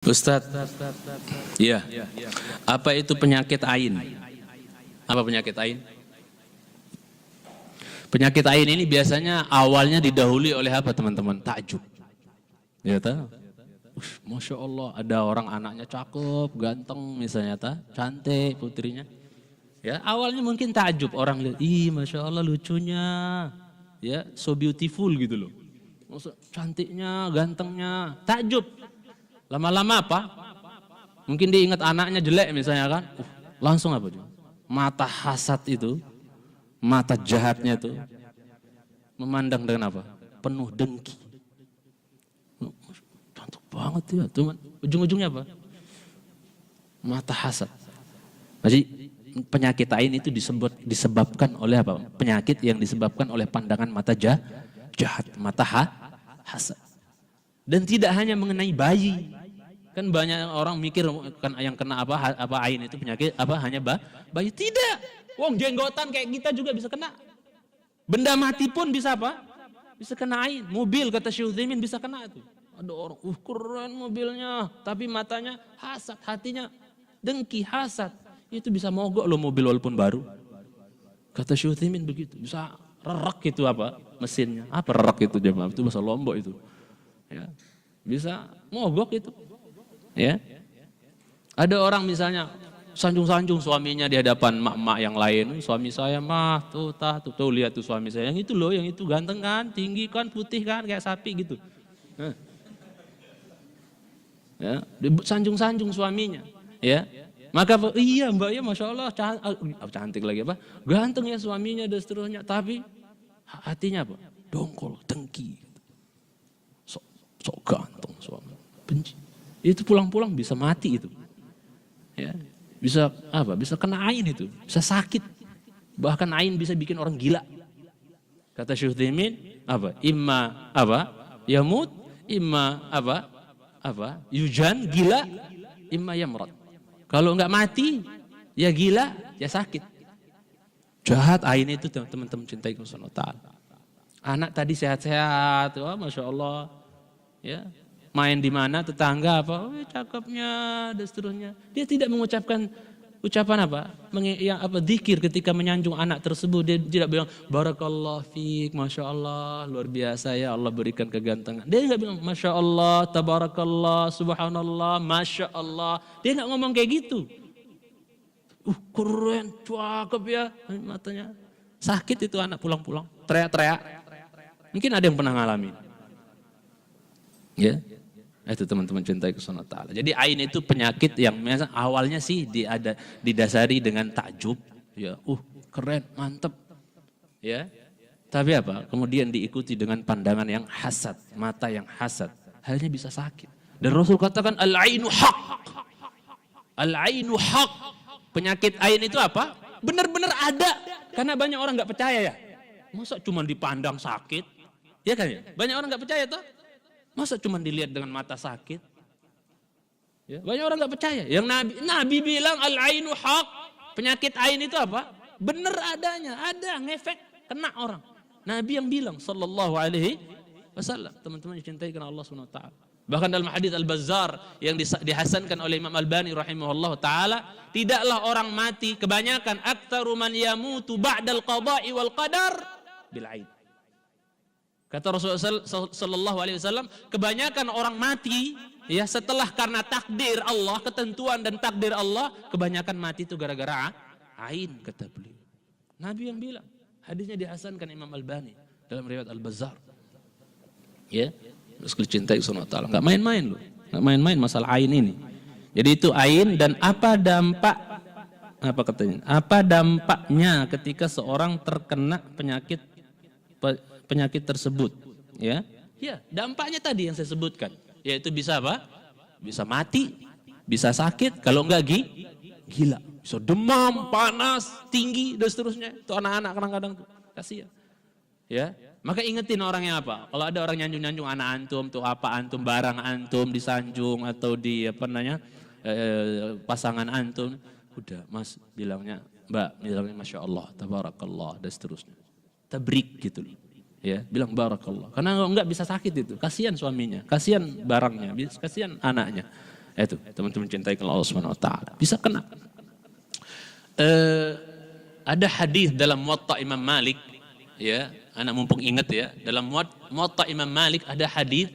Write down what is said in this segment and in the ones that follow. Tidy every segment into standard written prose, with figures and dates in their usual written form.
Ustadz, iya. Apa itu penyakit ain? Apa penyakit ain? Penyakit ain ini biasanya awalnya didahului oleh apa teman-teman? Takjub. Ya tahu. Masya Allah, ada orang anaknya cakep, ganteng misalnya, cantik putrinya. Ya, awalnya mungkin takjub, orang lihat, ih Masya Allah lucunya, ya so beautiful gitu loh. Maksud, cantiknya, gantengnya, takjub. Lama-lama apa? Mungkin dia ingat anaknya jelek misalnya kan, langsung apa? Mata hasad itu, mata jahatnya itu, memandang dengan apa? Penuh dengki. Cantik banget ya, cuman ujung-ujungnya apa? Mata hasad. Jadi penyakit ain itu disebabkan oleh apa? Penyakit yang disebabkan oleh pandangan mata jahat, mata hasad. Dan tidak hanya mengenai bayi. Kan banyak orang mikir kan yang kena apa ain itu penyakit apa hanya bayi. Tidak. Wong jenggotan kayak kita juga bisa kena. Benda mati pun bisa apa? Bisa kena ain. Mobil kata Syekh Utsaimin bisa kena itu. Ada orang, keren mobilnya, tapi matanya hasad, hatinya dengki, hasad. Itu bisa mogok loh mobil walaupun baru. Kata Syekh Utsaimin begitu, bisa rerak itu apa? Mesinnya. Apa rerak itu jemaah? Itu bahasa Lombok itu. Ya. Bisa mogok itu. Ya. Ada orang misalnya sanjung-sanjung suaminya di hadapan mak-mak yang lain. Suami saya mah tuh lihat tuh suami saya. Yang itu loh, yang itu ganteng kan, tinggi kan, putih kan, kayak sapi gitu. Ya, sanjung-sanjung suaminya. Ya. Maka iya mbak ya Masya Allah cantik lagi apa? Ganteng ya suaminya dan seterusnya. Tapi hatinya apa? Dongkol, dengki. Sok ganteng suami. Benci. Itu pulang-pulang bisa mati itu. Ya, bisa apa? Bisa kena ain itu, bisa sakit. Bahkan ain bisa bikin orang gila. Kata Syekh Utsaimin, apa? Imma apa? Yamut, imma apa? Apa? Yujan gila, imma yamrad. Kalau enggak mati, ya gila, ya sakit. Jahat ain itu teman-teman cintai Subhanahu wa ta'ala. Anak tadi sehat-sehat, wah Masya Allah. Ya. Main di mana tetangga apa, cakepnya dan seterusnya. Dia tidak mengucapkan ucapan apa, yang apa zikir ketika menyanjung anak tersebut. Dia tidak bilang barakallah fiik, Masya Allah, luar biasa ya Allah berikan kegantengan. Dia nggak bilang Masya Allah, tabarakallah, subhanallah, Masya Allah. Dia nggak ngomong kayak gitu. Keren, cakep ya, matanya. Sakit itu anak pulang-pulang, teriak-teriak. Mungkin ada yang pernah ngalamin. Ya. Itu teman-teman cintai Subhanahu wa ta'ala. Jadi ain itu penyakit yang awalnya sih didasari dengan takjub, ya, keren, mantep. Ya. Tapi apa? Kemudian diikuti dengan pandangan yang hasad, mata yang hasad. Halnya bisa sakit. Dan Rasul katakan al-ainu haq. Al-ainu haq. Penyakit ain itu apa? Benar-benar ada. Karena banyak orang enggak percaya ya. Masa cuma dipandang sakit? Ya kan ya? Banyak orang enggak percaya toh? Masa cuma dilihat dengan mata sakit? Ya, banyak orang nggak percaya. Yang Nabi bilang al-ainu haq. Penyakit ain itu apa? Benar adanya, ada ngefek, kena orang. Nabi yang bilang sallallahu alaihi wasallam. Teman-teman dicintai karena Allah Subhanahu wa ta'ala. Bahkan dalam hadits Al-Bazzar yang dihasankan oleh Imam Albani rahimahullah taala, tidaklah orang mati kebanyakan aktsaru man yamutu ba'dal qada'i wal qadar bil ain. Kata Rasulullah sallallahu alaihi wasallam, kebanyakan orang mati ya setelah karena takdir Allah, ketentuan dan takdir Allah, kebanyakan mati itu gara-gara ain, kata beliau. Nabi yang bilang, hadisnya dihasankan Imam Albani dalam riwayat Al-Bazzar. Ya, terus cintai Subhanahu wa ta'ala, enggak main-main loh. Enggak main-main masalah ain ini. Jadi itu ain dan apa katanya? Apa dampaknya ketika seorang terkena penyakit tersebut, ya, dampaknya tadi yang saya sebutkan, yaitu bisa apa? Bisa mati, bisa sakit, kalau enggak gila, bisa demam, panas, tinggi dan seterusnya. Itu anak-anak kadang-kadang tuh, kasihan. Ya, maka ingetin orangnya apa? Kalau ada orang nyanjung-nyanjung anak antum, tuh apa antum barang antum disanjung atau di pasangan antum, udah Mas bilangnya, Mbak bilangnya Masya Allah, tabarakallah dan seterusnya. Tabrik gitu loh. Ya, bilang barakallah. Karena enggak bisa sakit itu. Kasihan suaminya, kasihan barangnya, kasihan anaknya. Itu teman-teman cintai Allah Subhanahu wa taala. Bisa kena. Ada hadis dalam Muwatta Imam Malik, ya, anak mumpung ingat ya, dalam Muwatta Imam Malik ada hadis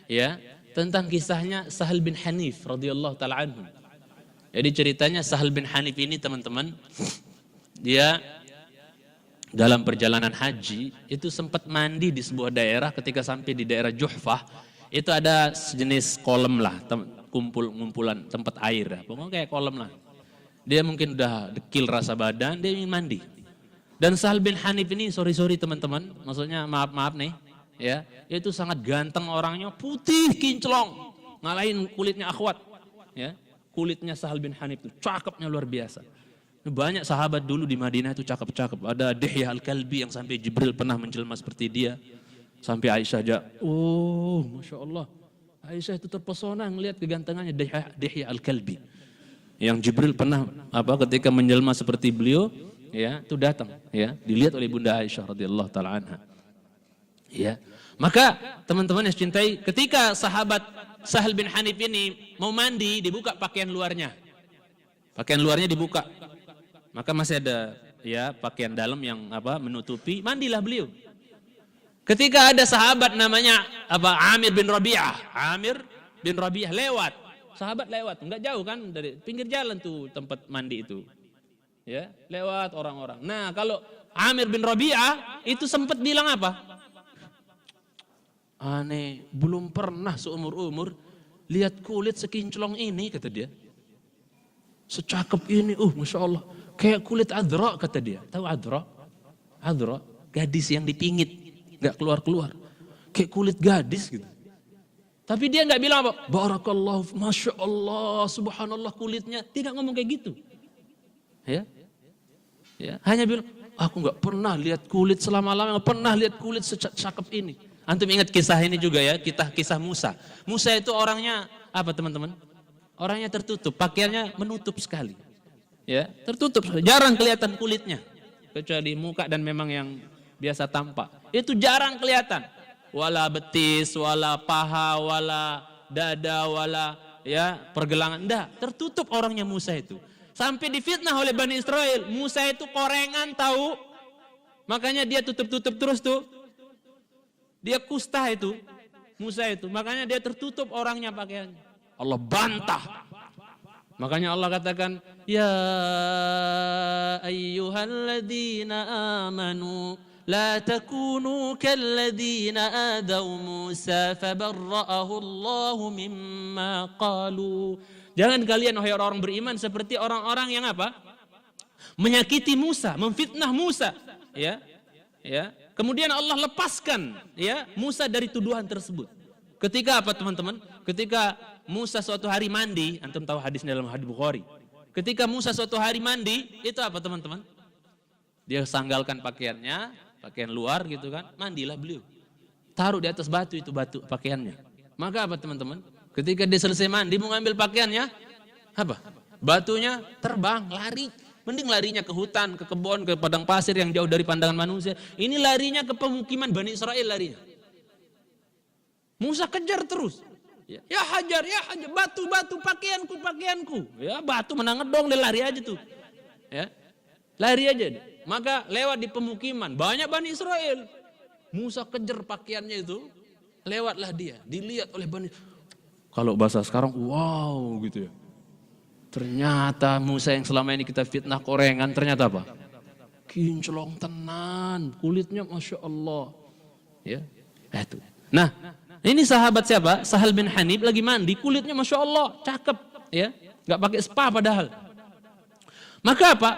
ya tentang kisahnya Sahal bin Hanif radhiyallahu taala anhu. Jadi ceritanya Sahal bin Hanif ini teman-teman, dia dalam perjalanan haji itu sempat mandi di sebuah daerah. Ketika sampai di daerah Juhfah, itu ada sejenis kolam lah, kumpulan tempat air, pokoknya kayak kolam lah. Dia mungkin udah dekil rasa badan, dia ingin mandi. Dan Sahal bin Hanif ini, sorry teman-teman, maksudnya maaf nih, ya, itu sangat ganteng orangnya, putih kinclong, ngalahin kulitnya Akhwat, ya, kulitnya Sahal bin Hanif itu cakepnya luar biasa. Banyak sahabat dulu di Madinah itu cakep-cakep. Ada Dihya al-Kalbi yang sampai Jibril pernah menjelma seperti dia. Sampai Aisyah aja, oh Masya Allah. Aisyah itu terpesona ngelihat kegantengannya Dihya al-Kalbi. Yang Jibril pernah ketika menjelma seperti beliau, ya, itu datang, ya, dilihat oleh Bunda Aisyah radhiyallahu taala anha. Ya. Maka teman-teman yang cintai, ketika sahabat Sahal bin Hanif ini mau mandi, dibuka pakaian luarnya. Pakaian luarnya dibuka. Maka masih ada ya pakaian dalam yang menutupi, mandilah beliau. Ketika ada sahabat namanya Amir bin Rabi'ah lewat. Sahabat lewat, enggak jauh kan dari pinggir jalan tuh tempat mandi itu. Ya, lewat orang-orang. Nah, kalau Amir bin Rabi'ah itu sempat bilang apa? Aneh, belum pernah seumur-umur lihat kulit sekinclong ini, kata dia. Secakep ini, Masya Allah. Kayak kulit adra, kata dia. Tahu adra? Adra, gadis yang dipingit. Gak keluar-keluar. Kayak kulit gadis gitu. Tapi dia gak bilang apa? Barakallahu, Masya Allah, Subhanallah kulitnya. Tidak ngomong kayak gitu. Ya, hanya bilang, aku gak pernah lihat kulit selama-lamanya. Gak pernah lihat kulit secakep ini. Antum ingat kisah ini juga ya, kisah Musa. Musa itu orangnya apa teman-teman? Orangnya tertutup, pakaiannya menutup sekali. Ya, tertutup, jarang kelihatan kulitnya. Kecuali muka dan memang yang biasa tampak. Itu jarang kelihatan. Wala betis, wala paha, wala dada, wala ya pergelangan. Enggak, tertutup orangnya Musa itu. Sampai difitnah oleh Bani Israel. Musa itu korengan tahu. Makanya dia tutup-tutup terus tuh. Dia kusta itu, Musa itu. Makanya dia tertutup orangnya pakaiannya. Allah bantah. Makanya Allah katakan, Ya ayyuhalladzina amanu, la takunu kalladzina adaw Musa, fabarra'ahu Allahu mimma qalu. Jangan kalian, wahai orang beriman, seperti orang-orang yang menyakiti Musa, memfitnah Musa. Ya. Kemudian Allah lepaskan ya Musa dari tuduhan tersebut. Ketika apa teman-teman? Ketika Musa suatu hari mandi, antum tahu hadisnya dalam hadis Bukhari. Ketika Musa suatu hari mandi, itu apa teman-teman? Dia sanggalkan pakaiannya, pakaian luar gitu kan, mandilah beliau. Taruh di atas batu itu batu pakaiannya. Maka apa teman-teman? Ketika dia selesai mandi mau ngambil pakaiannya, apa? Batunya terbang, lari. Mending larinya ke hutan, ke kebun, ke padang pasir yang jauh dari pandangan manusia. Ini larinya ke pemukiman Bani Israel larinya. Musa kejar terus. Ya hajar, batu, pakaianku. Ya batu menangedong, dia lari aja tuh. Ya, lari aja deh. Maka lewat di pemukiman, banyak Bani Israel. Musa kejar pakaiannya itu, lewatlah dia. Dilihat oleh Bani. Kalau bahasa sekarang, wow gitu ya. Ternyata Musa yang selama ini kita fitnah korengan, ternyata apa? Kinclong tenan, kulitnya Masya Allah. Ya, itu. Nah, ini sahabat siapa? Sahal bin Hanif lagi mandi, kulitnya Masya Allah, cakep. Ya, nggak pakai spa padahal. Maka apa?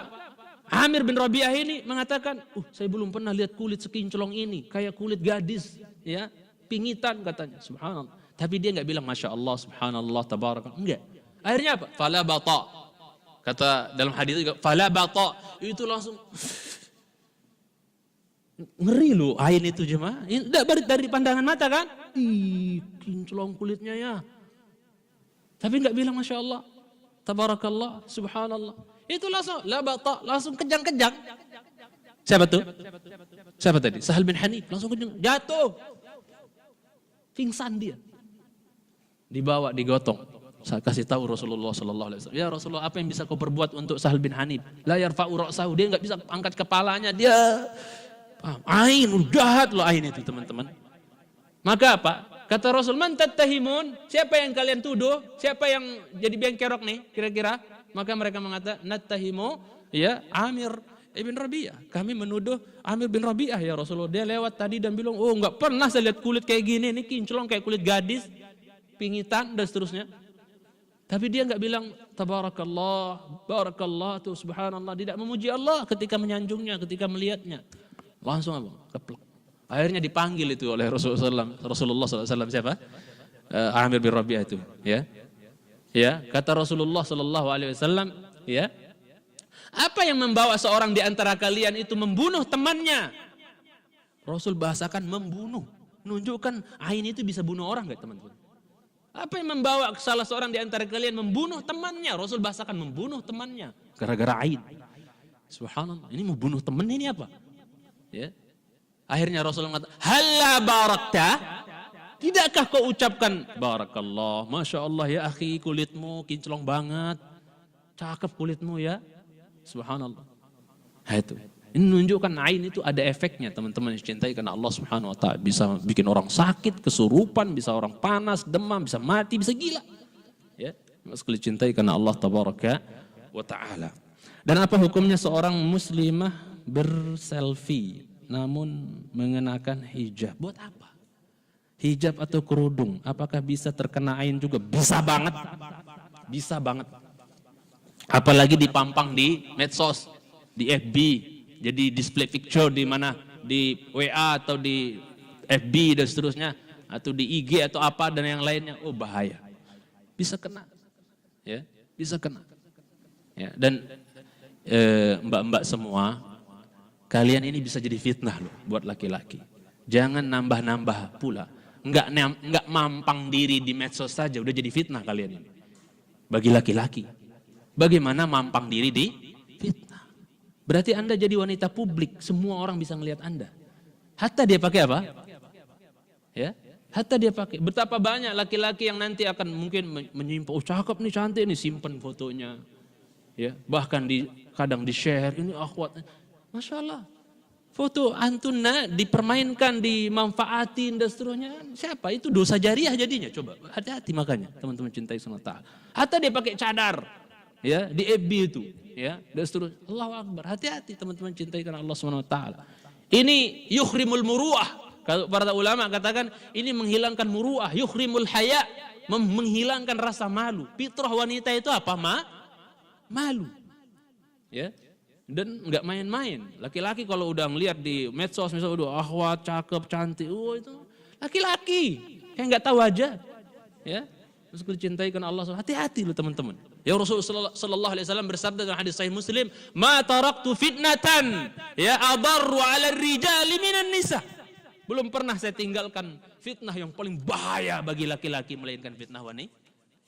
Amir bin Rabi'ah ini mengatakan, saya belum pernah lihat kulit sekinclong ini, kayak kulit gadis, ya, pingitan katanya. Subhanallah. Tapi dia nggak bilang Masya Allah, Subhanallah, Tabarakallah, enggak. Akhirnya apa? Fala bata. Kata dalam hadis juga, fala bata. Itu langsung ngeri loh ain itu jemaah. Dari pandangan mata kan? Kinclong kulitnya ya. Tapi enggak bilang Masya Allah, Tabarakallah, Subhanallah. Itu langsung la bata, langsung kejang-kejang. Siapa tuh? Siapa tadi? Sahal bin Hanif, langsung kejang, jatuh. Pingsan dia. Dibawa, digotong Saya kasih tahu Rasulullah sallallahu alaihi wasallam, "Ya Rasulullah, apa yang bisa kau perbuat untuk Sahal bin Hanif? La yarfa'u ra'sahu." Dia enggak bisa angkat kepalanya, dia ain, jahat loh ain itu, teman-teman. Maka apa? Kata Rasul, "Man tattahimun?" Siapa yang kalian tuduh? Siapa yang jadi bengkerok nih kira-kira? Maka mereka mengatakan, "Nattahimu ya Amir ibn Rabi'ah." Kami menuduh Amir bin Rabi'ah ya Rasulullah. Dia lewat tadi dan bilang, "Oh, enggak pernah saya lihat kulit kayak gini, ini kinclong kayak kulit gadis, pingitan dan seterusnya." Tapi dia enggak bilang tabarakallah, barakallah tuh subhanallah, tidak memuji Allah ketika menyanjungnya, ketika melihatnya. Langsung apa? Keplek. Akhirnya dipanggil itu oleh Rasulullah SAW siapa? Amir bin Rabi'ah itu, ya. Ya, kata Rasulullah sallallahu alaihi wasallam, ya. Apa yang membawa seorang di antara kalian itu membunuh temannya? Rasul bahasakan membunuh, menunjukkan ain itu bisa bunuh orang enggak, teman-teman? Apa yang membawa salah seorang di antara kalian membunuh temannya? Rasul bahasakan membunuh temannya gara-gara ain. Subhanallah, ini membunuh teman ini apa? Ya. Akhirnya Rasul mengatakan, "Halla barakta?" Tidakkah kau ucapkan barakallah, masya Allah ya akhi, kulitmu kinclong banget, cakep kulitmu ya, subhanallah. Nah, itu. Ini menunjukkan ain itu ada efeknya, teman-teman yang cintai karena Allah Subhanahu Wa Taala. Bisa bikin orang sakit, kesurupan, bisa orang panas, demam, bisa mati, bisa gila. Ya, sekali cintai karena Allah Tabaraka wa Taala. Dan apa hukumnya seorang muslimah berselfie namun mengenakan hijab? Buat apa? Hijab atau kerudung, apakah bisa terkena ain juga? Bisa banget. Bisa banget. Apalagi dipampang di medsos, di FB, jadi display picture di mana, di WA atau di FB dan seterusnya, atau di IG atau apa dan yang lainnya. Oh, bahaya. Bisa kena. Ya, bisa kena. Ya, dan mbak-mbak semua, kalian ini bisa jadi fitnah loh buat laki-laki. Jangan nambah-nambah pula. Enggak mampang diri di medsos saja udah jadi fitnah kalian ini. Bagi laki-laki. Bagaimana mampang diri di fitnah? Berarti Anda jadi wanita publik, semua orang bisa ngelihat Anda. Hatta dia pakai apa? Ya, hatta dia pakai. Betapa banyak laki-laki yang nanti akan mungkin menyimpan, oh cakep nih, cantik nih, simpen fotonya. Ya, bahkan kadang di-share, ini akhwat. Masya Allah. Foto antuna dipermainkan, dimanfaatin dan seterusnya. Siapa? Itu dosa jariah jadinya. Coba hati-hati makanya teman-teman cintai sunnah ta'ala. Hatta dia pakai cadar, ya, di FB itu, ya, dan seterusnya. Allahu Akbar. Hati-hati teman-teman cintai karena Allah SWT. Ini yukhrimul muru'ah. Kalau para ulama katakan ini menghilangkan muru'ah, yukhrimul haya, menghilangkan rasa malu. Fitrah wanita itu apa? Malu. Ya. Dan enggak main-main. Laki-laki kalau udah ngelihat di medsos misalnya udah akhwat, cakep, cantik, oh itu laki-laki. Kayak enggak tahu aja. Ya. Terus dicintai karena Allah. Hati-hati loh teman-teman. Ya Rasulullah sallallahu alaihi wasallam bersabda dalam hadis sahih Muslim, "Ma taraktu fitnatan ya adarru 'ala ar-rijali minan nisa." Belum pernah saya tinggalkan fitnah yang paling bahaya bagi laki-laki melainkan fitnah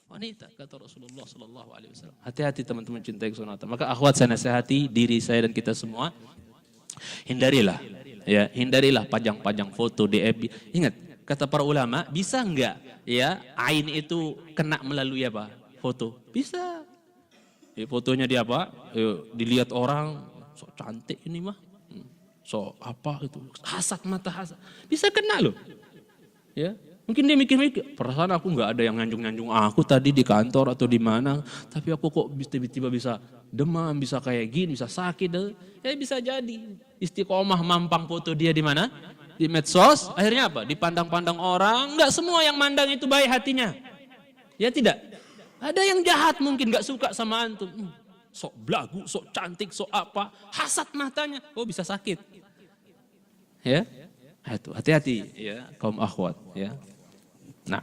wanita, kata Rasulullah sallallahu alaihi wasallam. Hati-hati teman-teman cintai sunnah. Maka akhwat, saya nasihati diri saya dan kita semua, hindarilah pajang-pajang foto di FB. Ingat, kata para ulama, bisa enggak ya ain itu kena melalui apa? Foto. Bisa. Ya, fotonya di apa? Dilihat orang, sok cantik ini mah. So apa itu? Hasad mata hasad. Bisa kena loh. Ya. Mungkin dia mikir-mikir, perasaan aku nggak ada yang nyanjung-nyanjung aku tadi di kantor atau di mana, tapi aku kok tiba-tiba bisa demam, bisa kayak gini, bisa sakit. Ya bisa jadi. Istiqomah mampang foto dia di mana? Di medsos. Akhirnya apa? Dipandang-pandang orang. Nggak semua yang mandang itu baik hatinya. Ya tidak. Ada yang jahat mungkin nggak suka sama antum. Sok belagu, sok cantik, sok apa. Hasad matanya. Oh bisa sakit. Ya. Hati-hati ya kaum akhwat ya. Nah.